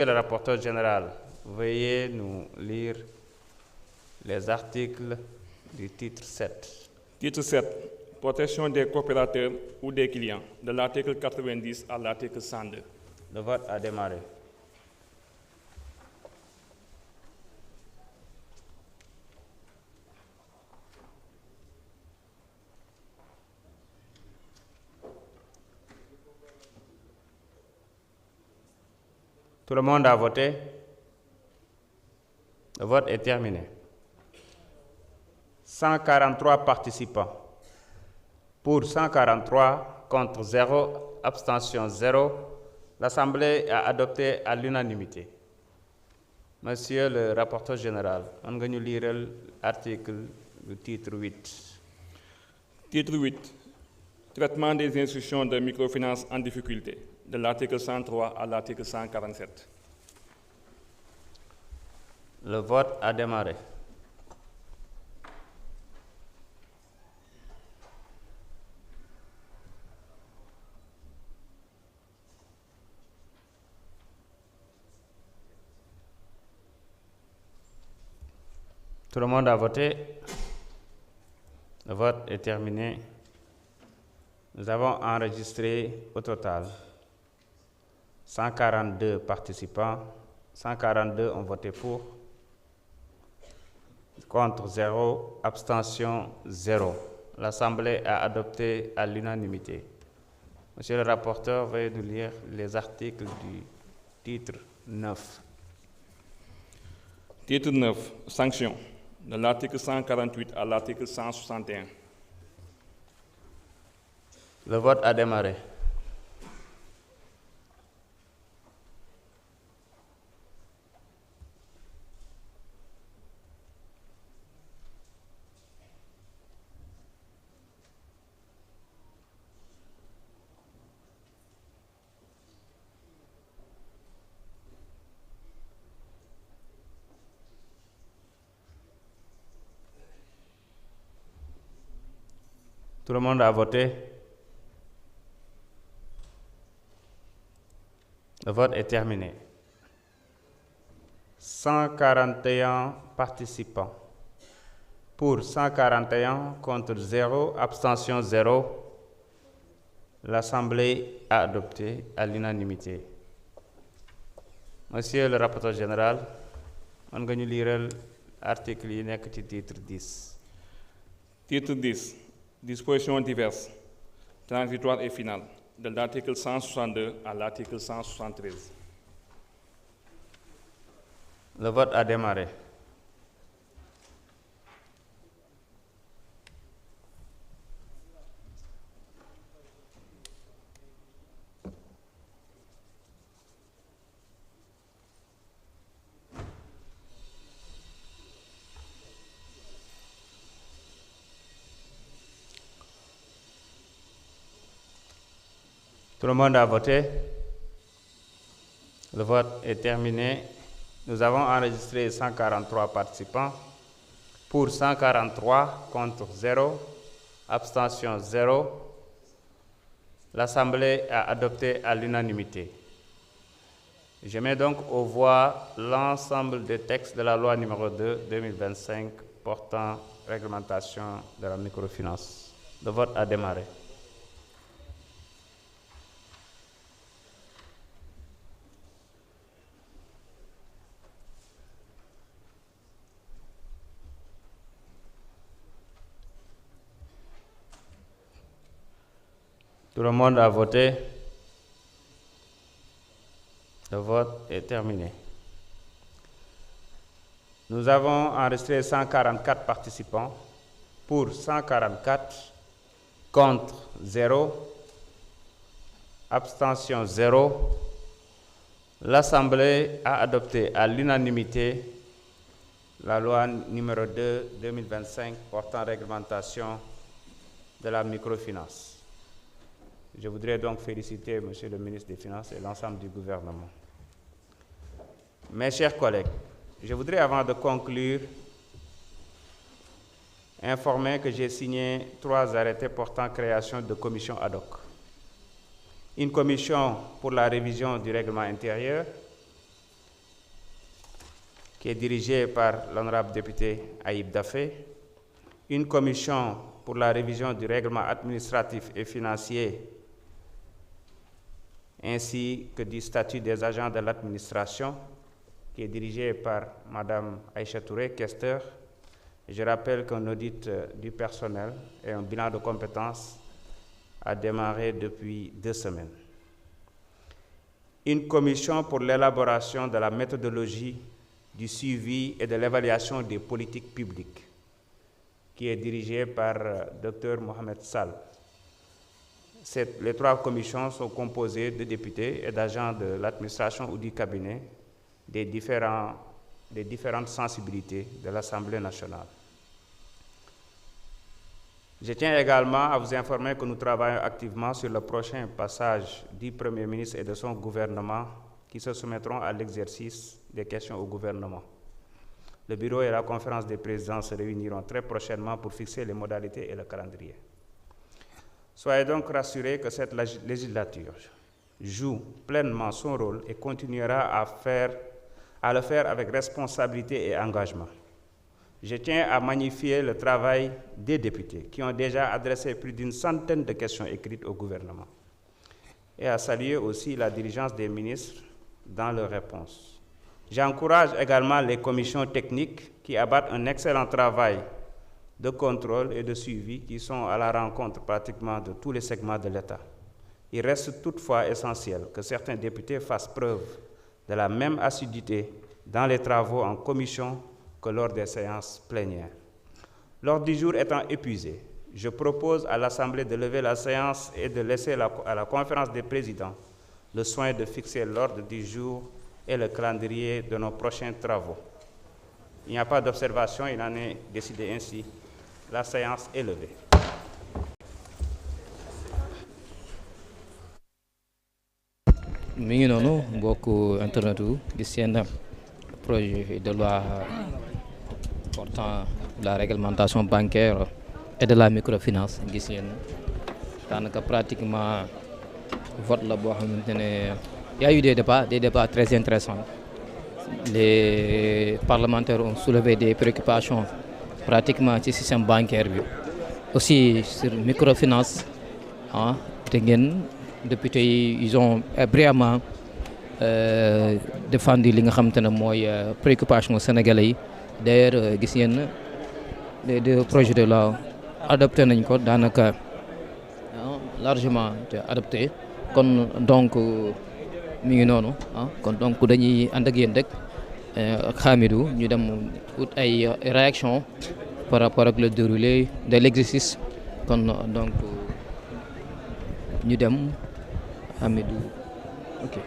Le rapporteur général, veuillez nous lire les articles du titre 7. Titre 7. Protection des coopérateurs ou des clients, de l'article 90 à l'article 102. Le vote a démarré. Tout le monde a voté. Le vote est terminé. 143 participants. Pour 143, contre 0, abstention 0. L'Assemblée a adopté à l'unanimité. Monsieur le rapporteur général, on va nous lire l'article du titre 8. Titre 8. Traitement des institutions de microfinance en difficulté, de l'article 103 à l'article 147. Le vote a démarré. Tout le monde a voté. Le vote est terminé. Nous avons enregistré au total 142 participants. 142 ont voté pour. Contre 0, abstention 0. L'Assemblée a adopté à l'unanimité. Monsieur le rapporteur, veuillez nous lire les articles du titre 9. Titre 9. Sanctions, de l'article 148 à l'article 161. Le vote a démarré. Tout le monde a voté. Le vote est terminé. 141 participants. Pour 141, contre 0, abstention 0. L'Assemblée a adopté à l'unanimité. Monsieur le rapporteur général, on va nous lire l'article du titre 10. Titre 10. Dispositions diverses, transitoires et finales, de l'article 162 à l'article 173. Le vote a démarré. Tout le monde a voté. Le vote est terminé. Nous avons enregistré 143 participants. Pour 143, contre 0, abstention 0. L'Assemblée a adopté à l'unanimité. Je mets donc aux voix l'ensemble des textes de la loi numéro 2/2025 portant réglementation de la microfinance. Le vote a démarré. Tout le monde a voté. Le vote est terminé. Nous avons enregistré 144 participants. Pour 144, contre 0, abstention 0. L'Assemblée a adopté à l'unanimité la loi numéro 2/2025 portant réglementation de la microfinance. Je voudrais donc féliciter Monsieur le ministre des Finances et l'ensemble du gouvernement. Mes chers collègues, je voudrais, avant de conclure, informer que j'ai signé 3 arrêtés portant création de commissions ad hoc. Une commission pour la révision du règlement intérieur, qui est dirigée par l'honorable député Aïb Dafé, une commission pour la révision du règlement administratif et financier ainsi que du statut des agents de l'administration, qui est dirigée par Mme Aïcha Touré, questeur. Je rappelle qu'un audit du personnel et un bilan de compétences a démarré depuis 2 semaines. Une commission pour l'élaboration de la méthodologie du suivi et de l'évaluation des politiques publiques, qui est dirigée par Dr Mohamed Sall. Les 3 commissions sont composées de députés et d'agents de l'administration ou du cabinet des différentes sensibilités de l'Assemblée nationale. Je tiens également à vous informer que nous travaillons activement sur le prochain passage du Premier ministre et de son gouvernement qui se soumettront à l'exercice des questions au gouvernement. Le bureau et la conférence des présidents se réuniront très prochainement pour fixer les modalités et le calendrier. Soyez donc rassurés que cette législature joue pleinement son rôle et continuera à le faire avec responsabilité et engagement. Je tiens à magnifier le travail des députés qui ont déjà adressé plus d'une centaine de questions écrites au gouvernement et à saluer aussi la diligence des ministres dans leurs réponses. J'encourage également les commissions techniques qui abattent un excellent travail de contrôle et de suivi qui sont à la rencontre pratiquement de tous les segments de l'État. Il reste toutefois essentiel que certains députés fassent preuve de la même assiduité dans les travaux en commission que lors des séances plénières. L'ordre du jour étant épuisé, je propose à l'Assemblée de lever la séance et de laisser à la conférence des présidents le soin de fixer l'ordre du jour et le calendrier de nos prochains travaux. Il n'y a pas d'observation, il en est décidé ainsi. La séance est levée. Mi ngi noonu mbokku internet wu gis seen projet de loi portant la réglementation bancaire et de la microfinance gis ngeen daanaka pratiquement vote la boo xamante ne y a eu des débats très intéressants. Les parlementaires ont soulevé des préoccupations pratiquement ci système bancaire bi aussi sur microfinance te ngeen députés yi ils ont brillamment défendu li nga xamante ne mooy préoccupation sénégalais yi. D'ailleurs gis ngeen les 2 projets de loi adopté nañ ko daanaka largement adopté kon donc mi ngi noonu kon donc dañuy ànd ak yéen rek ak Hamidou ñu dem ut ay réaction par rapport ak le déroulé de l'exercice kon donc ñu dem Hamidou ok.